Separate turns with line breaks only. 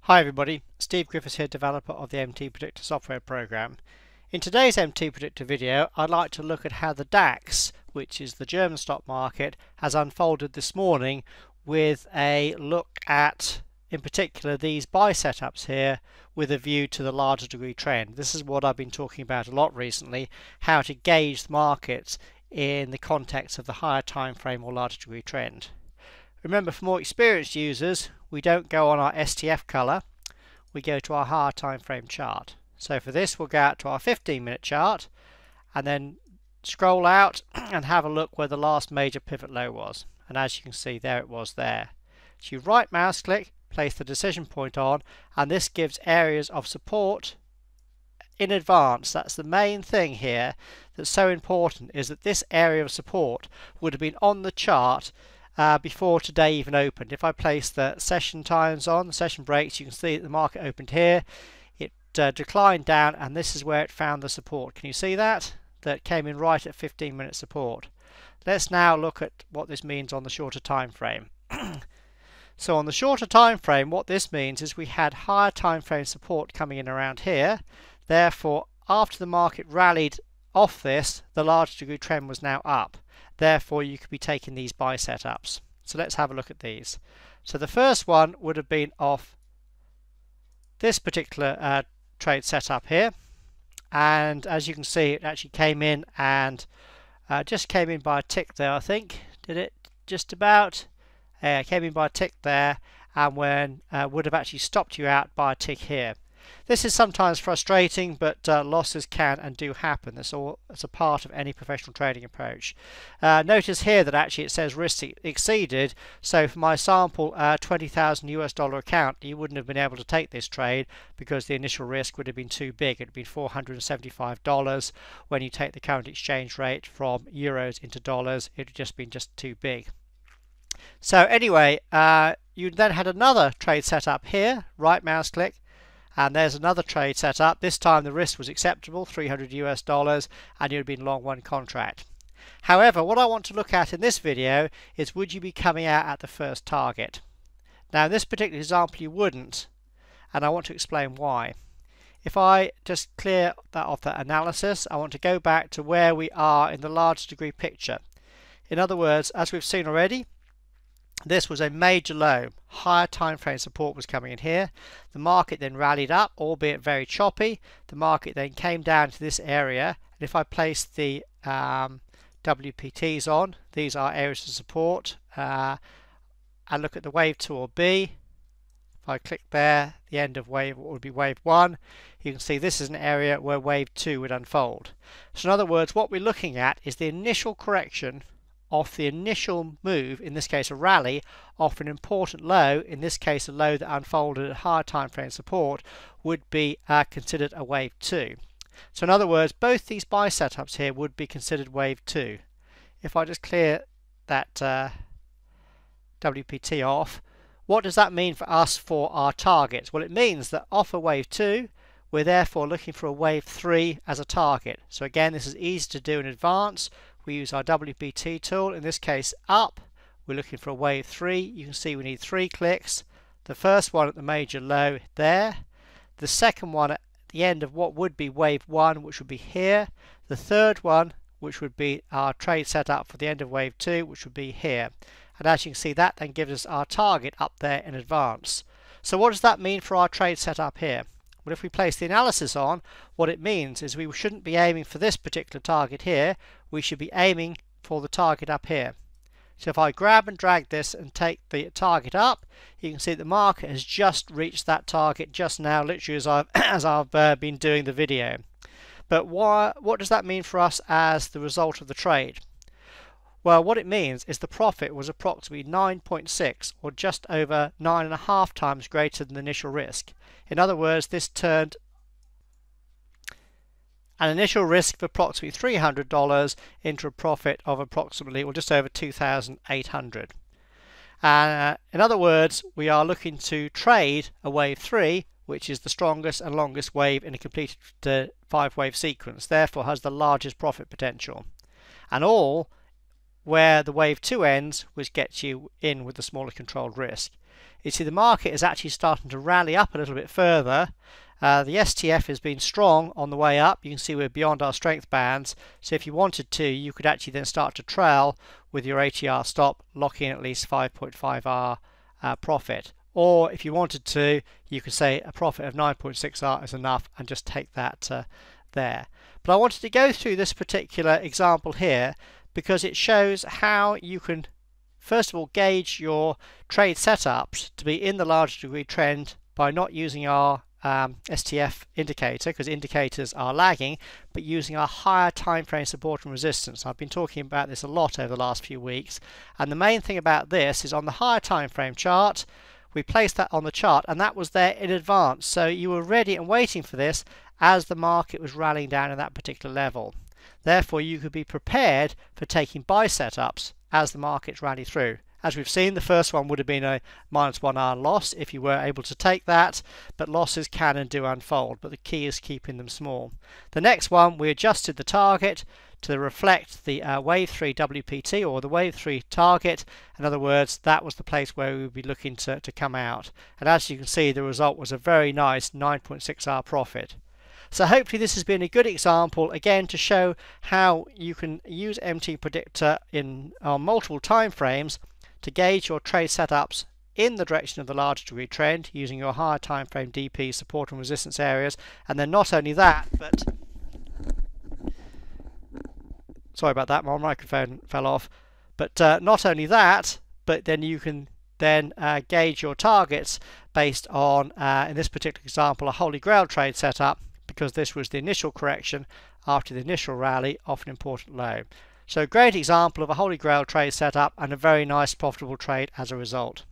Hi everybody, Steve Griffiths here, developer of the MTPredictor software program. In today's MTPredictor video, I'd like to look at how the DAX, which is the German stock market, has unfolded this morning with a look at, in particular, these buy setups here with a view to the larger degree trend. This is what I've been talking about a lot recently, how to gauge the markets in the context of the higher time frame or larger degree trend. Remember, for more experienced users, we don't go on our STF color, we go to our higher time frame chart. So for this, we'll go out to our 15-minute chart and then scroll out and have a look where the last major pivot low was. And as you can see, there it was there. So you right mouse click, place the decision point on, and this gives areas of support in advance. That's the main thing here that's so important, is that this area of support would have been on the chart before today even opened. If I place the session times on, the session breaks, you can see that the market opened here, it declined down, and this is where it found the support. Can you see that? That came in right at 15-minute support. Let's now look at what this means on the shorter time frame. So on the shorter time frame, what this means is we had higher time frame support coming in around here. Therefore, after the market rallied off this, the large degree trend was now up. Therefore, you could be taking these buy setups. So let's have a look at these. So the first one would have been off this particular trade setup here, and as you can see, it actually came in and just came in by a tick there. I think, did it just about? Came in by a tick there, and when would have actually stopped you out by a tick here. This is sometimes frustrating, but losses can and do happen. It's a part of any professional trading approach. Notice here that actually it says risk exceeded. So for my sample $20,000 account, you wouldn't have been able to take this trade because the initial risk would have been too big. It would be $475. When you take the current exchange rate from euros into dollars, it would just been too big. So anyway, you then had another trade set up here. Right mouse click. And there's another trade set up. This time the risk was acceptable, $300, and you'd been long one contract. However, what I want to look at in this video is, would you be coming out at the first target? Now in this particular example you wouldn't, and I want to explain why. If I just clear that off that analysis, I want to go back to where we are in the large degree picture. In other words, as we've seen already, this was a major low. Higher time frame support was coming in here. The market then rallied up, albeit very choppy. The market then came down to this area, and if I place the WPTs on, these are areas of support, and look at the wave 2 or B. If I click there, the end of wave, what would be wave 1, you can see this is an area where wave 2 would unfold. So in other words, what we're looking at is the initial correction off the initial move, in this case a rally, off an important low, in this case a low that unfolded at higher time frame support, would be considered a wave 2. So in other words, both these buy setups here would be considered wave 2. If I just clear that WPT off, what does that mean for us for our targets? Well, it means that off a wave 2, we're therefore looking for a wave 3 as a target. So again, this is easy to do in advance. We use our WPT tool, in this case up, we're looking for a wave 3. You can see we need 3 clicks. The first one at the major low there, the second one at the end of what would be wave 1, which would be here, the third one, which would be our trade setup for the end of wave 2, which would be here. And as you can see, that then gives us our target up there in advance. So what does that mean for our trade setup here? Well, if we place the analysis on, what it means is we shouldn't be aiming for this particular target here. We should be aiming for the target up here. So if I grab and drag this and take the target up, you can see the market has just reached that target just now, literally as I've been doing the video. But what does that mean for us as the result of the trade? Well, what it means is the profit was approximately 9.6, or just over 9.5 times greater than the initial risk. In other words, this turned an initial risk of approximately $300 into a profit of approximately, or just over 2,800. In other words, we are looking to trade a wave 3, which is the strongest and longest wave in a completed 5-wave sequence, therefore has the largest profit potential. And all where the wave 2 ends, which gets you in with the smaller controlled risk. you see the market is actually starting to rally up a little bit further. The STF has been strong on the way up. You can see we're beyond our strength bands, so if you wanted to, you could actually then start to trail with your ATR stop, lock in at least 5.5R profit. Or if you wanted to, you could say a profit of 9.6R is enough and just take that there. But I wanted to go through this particular example here because it shows how you can first of all gauge your trade setups to be in the large degree trend by not using our STF indicator, because indicators are lagging, but using our higher time frame support and resistance. I've been talking about this a lot over the last few weeks, and the main thing about this is on the higher time frame chart, we placed that on the chart and that was there in advance, so you were ready and waiting for this as the market was rallying down at that particular level. Therefore you could be prepared for taking buy setups as the markets rally through. As we've seen, the first one would have been a -1R loss if you were able to take that, but losses can and do unfold, but the key is keeping them small. The next one, we adjusted the target to reflect the wave 3 WPT, or the wave 3 target. In other words, that was the place where we would be looking to come out, and as you can see, the result was a very nice 9.6R profit. So hopefully this has been a good example again to show how you can use MTPredictor on multiple time frames to gauge your trade setups in the direction of the large degree trend using your higher time frame DP support and resistance areas. And then not only that, but sorry about that, my microphone fell off. But not only that, but then you can then gauge your targets based on, in this particular example, a Holy Grail trade setup, because this was the initial correction after the initial rally off an important low. So a great example of a Holy Grail trade setup and a very nice profitable trade as a result.